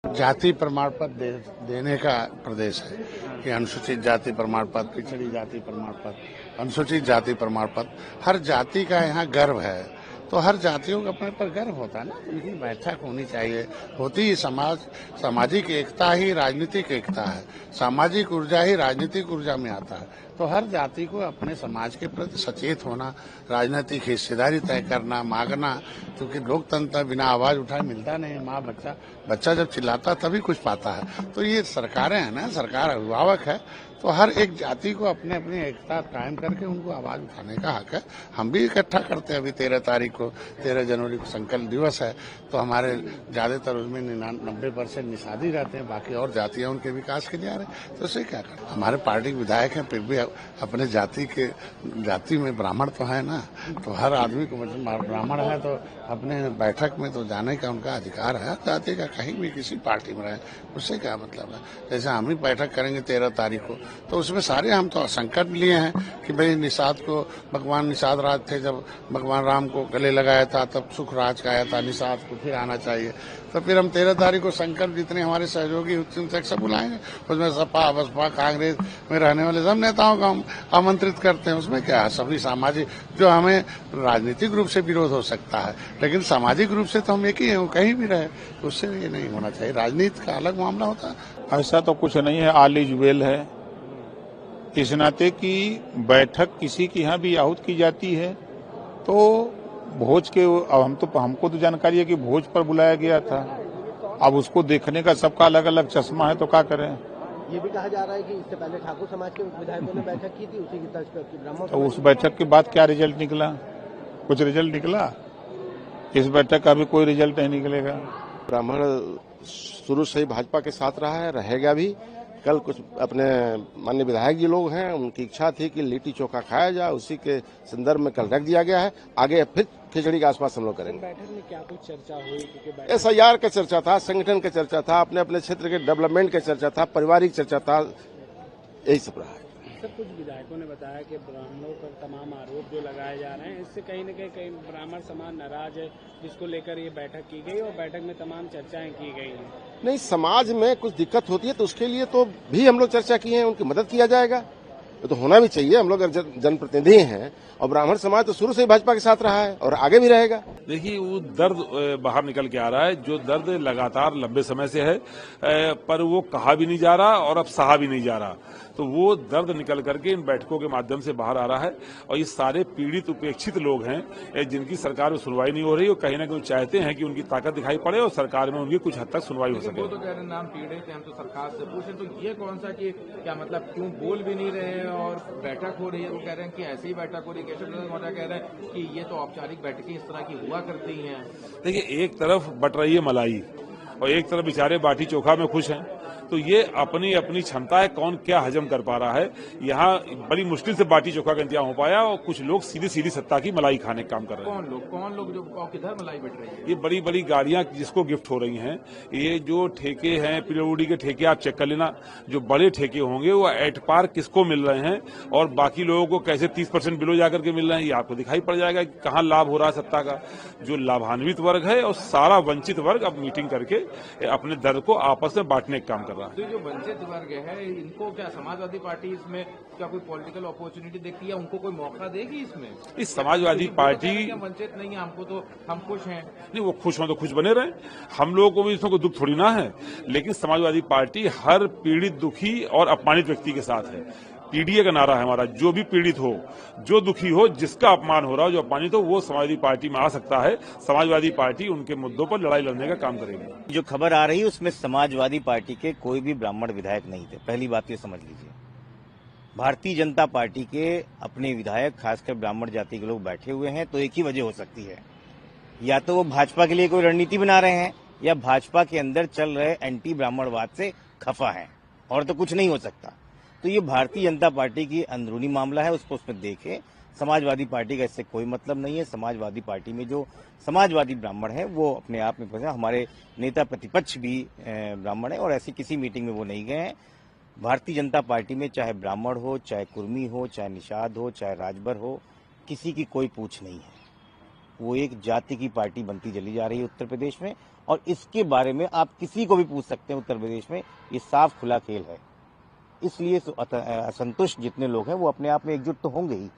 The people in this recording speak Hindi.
जाति प्रमाण पत्र देने का प्रदेश है कि अनुसूचित जाति प्रमाण पत्र, पिछड़ी जाति प्रमाण पत्र, अनुसूचित जाति प्रमाण पत्र, हर जाति का यहाँ गर्व है। तो हर जातियों का अपने पर गर्व होता है ना, तो इनकी बैठक होनी चाहिए। होती ही सामाजिक एकता ही राजनीतिक एकता है, सामाजिक ऊर्जा ही राजनीतिक ऊर्जा में आता है। तो हर जाति को अपने समाज के प्रति सचेत होना, राजनीतिक हिस्सेदारी तय करना, मांगना, क्योंकि लोकतंत्र बिना आवाज उठाए मिलता नहीं। माँ बच्चा जब चिल्लाता तभी कुछ पाता है। तो ये सरकारें हैं ना, सरकार अभिभावक है, तो हर एक जाति को अपने अपनी एकता कायम करके उनको आवाज उठाने का हक है। हम भी इकट्ठा करते हैं। अभी 13 जनवरी को संकल्प दिवस है, तो हमारे ज्यादातर उसमें 90% निषादी रहते हैं, बाकी और जातियां उनके विकास के लिए आ रहे हैं। तो उसे क्या करें, हमारे पार्टी के विधायक हैं, फिर भी अपने जाति में ब्राह्मण तो है ना, तो हर आदमी को मतलब ब्राह्मण है तो अपने बैठक में तो जाने का उनका अधिकार है। जाति का कहीं भी किसी पार्टी में रहे, उससे क्या मतलब है। जैसे हम ही बैठक करेंगे 13 तारीख को, तो उसमें सारे हम तो संकल्प लिए हैं कि भाई निषाद को, भगवान निषाद राज थे, जब भगवान राम को गले लगाया था तब सुख राज का आया था, निषाद को फिर आना चाहिए। तो फिर हम 13 तारीख को संकल्प जितने हमारे सहयोगी तक सब बुलाएंगे। उसमें सपा बसपा कांग्रेस में रहने वाले सब नेताओं को हम आमंत्रित करते हैं। उसमें क्या है, सभी सामाजिक, जो हमें राजनीतिक रूप से विरोध हो सकता है लेकिन सामाजिक रूप से तो हम एक ही हैं, वो कहीं भी रहे, उससे ये नहीं होना चाहिए। राजनीति का अलग मामला होता है। ऐसा तो कुछ नहीं है, ऑल इज वेल है। इस नाते की बैठक किसी की यहाँ भी आहूत की जाती है तो भोज के, हमको तो जानकारी है कि भोज पर बुलाया गया था। अब उसको देखने का सबका अलग अलग चश्मा है, तो क्या करें। ये भी कहा जा रहा है कि इससे पहले ठाकुर समाज के विधायकों ने बैठक की थी, उसी की तर्ज पर ब्राह्मण। तो उस बैठक के बाद क्या रिजल्ट निकला? कुछ रिजल्ट निकला? इस बैठक का भी कोई रिजल्ट नहीं निकलेगा। ब्राह्मण शुरू से ही भाजपा के साथ रहा है, रहेगा भी। कल कुछ अपने माननीय विधायक जी लोग हैं, उनकी इच्छा थी कि लिट्टी चोखा खाया जाए, उसी के संदर्भ में कल रख दिया गया है। आगे फिर खिचड़ी के आसपास हम लोग करेंगे। बैठक में क्या कुछ चर्चा हुई? SIR का चर्चा था, संगठन का चर्चा था, अपने अपने क्षेत्र के डेवलपमेंट का चर्चा था, पारिवारिक चर्चा था, यही सब रहा है। सर, कुछ विधायकों ने बताया कि ब्राह्मणों पर तमाम आरोप जो लगाए जा रहे हैं, इससे कहीं न कहीं ब्राह्मण समाज नाराज है, जिसको लेकर ये बैठक की गई और बैठक में तमाम चर्चाएं की गई हैं। नहीं, समाज में कुछ दिक्कत होती है तो उसके लिए तो भी हम लोग चर्चा किए हैं, उनकी मदद किया जाएगा। तो होना भी चाहिए। हम लोग जनप्रतिनिधि हैं और ब्राह्मण समाज तो शुरू से ही भाजपा के साथ रहा है और आगे भी रहेगा। देखिए, वो दर्द बाहर निकल के आ रहा है, जो दर्द लगातार लंबे समय से है, पर वो कहा भी नहीं जा रहा और अब सहा भी नहीं जा रहा। तो वो दर्द निकल करके इन बैठकों के माध्यम से बाहर आ रहा है। और ये सारे पीड़ित उपेक्षित लोग हैं जिनकी सरकार में सुनवाई नहीं हो रही और कहीं ना कहीं चाहते हैं कि उनकी ताकत दिखाई पड़े और सरकार में उनकी कुछ हद तक सुनवाई हो सके। वो तो कह रहे हैं नाम पीड़ित हैं, हम तो सरकार से पूछे, तो ये कौन सा कि क्या मतलब, क्यों बोल भी नहीं रहे हैं और बैठक हो रही है? वो कह रहे हैं कि ऐसी ही बैठक हो रही है। केशव प्रसाद मौर्य कह रहे हैं कि ये तो औपचारिक बैठकें इस तरह की हुआ करती हैं। देखिए, एक तरफ बट रही है मलाई और एक तरफ बेचारे बाटी चोखा में खुश हैं। तो ये अपनी अपनी क्षमता है, कौन क्या हजम कर पा रहा है। यहाँ बड़ी मुश्किल से बाटी चोखा का इंतजाम हो पाया और कुछ लोग सीधी सीधी सत्ता की मलाई खाने का काम कर रहे हैं। कौन लोग जो किधर मलाई बैठ रही है? ये बड़ी बड़ी गाड़ियां जिसको गिफ्ट हो रही हैं, ये जो ठेके हैं, पीडब्ल्यूडी के ठेके आप चेक कर लेना, जो बड़े ठेके होंगे वो एट पार किसको मिल रहे हैं और बाकी लोगों को कैसे 30% बिलो जाकर के मिल रहे हैं, ये आपको दिखाई पड़ जाएगा कि कहाँ लाभ हो रहा है सत्ता का। जो लाभान्वित वर्ग है और सारा वंचित वर्ग अब मीटिंग करके अपने दर्द को आपस में बांटने का काम कर रहा है। तो जो वंचित वर्ग है, इनको क्या समाजवादी पार्टी इसमें क्या कोई पॉलिटिकल अपॉर्चुनिटी देखती है? उनको कोई मौका देगी इसमें? इस समाजवादी पार्टी वंचित नहीं है, हमको तो हम खुश हैं। नहीं, वो खुश हों तो खुश बने रहें, हम लोगों को भी इसमें कोई दुख थोड़ी ना है। लेकिन समाजवादी पार्टी हर पीड़ित, दुखी और अपमानित व्यक्ति के साथ है। पीडीए का नारा है हमारा, जो भी पीड़ित हो, जो दुखी हो, जिसका अपमान हो रहा हो, जो अपमानित हो, वो समाजवादी पार्टी में आ सकता है। समाजवादी पार्टी उनके मुद्दों पर लड़ाई लड़ने का काम करेगी। जो खबर आ रही है उसमें समाजवादी पार्टी के कोई भी ब्राह्मण विधायक नहीं थे। पहली बात ये समझ लीजिए। भारतीय जनता पार्टी के अपने विधायक, खासकर ब्राह्मण जाति के लोग बैठे हुए हैं, तो एक ही वजह हो सकती है, या तो वो भाजपा के लिए कोई रणनीति बना रहे हैं या भाजपा के अंदर चल रहे एंटी ब्राह्मणवाद से खफा है, और तो कुछ नहीं हो सकता। तो ये भारतीय जनता पार्टी की अंदरूनी मामला है, उसको उसमें देखें। समाजवादी पार्टी का इससे कोई मतलब नहीं है। समाजवादी पार्टी में जो समाजवादी ब्राह्मण है वो अपने आप में, हमारे नेता प्रतिपक्ष भी ब्राह्मण है और ऐसी किसी मीटिंग में वो नहीं गए हैं। भारतीय जनता पार्टी में चाहे ब्राह्मण हो, चाहे कुर्मी हो, चाहे निषाद हो, चाहे राजभर हो, किसी की कोई पूछ नहीं है। वो एक जाति की पार्टी बनती चली जा रही है उत्तर प्रदेश में, और इसके बारे में आप किसी को भी पूछ सकते हैं उत्तर प्रदेश में, ये साफ खुला खेल है। इसलिए असंतुष्ट जितने लोग हैं वो अपने आप में एकजुट तो होंगे ही,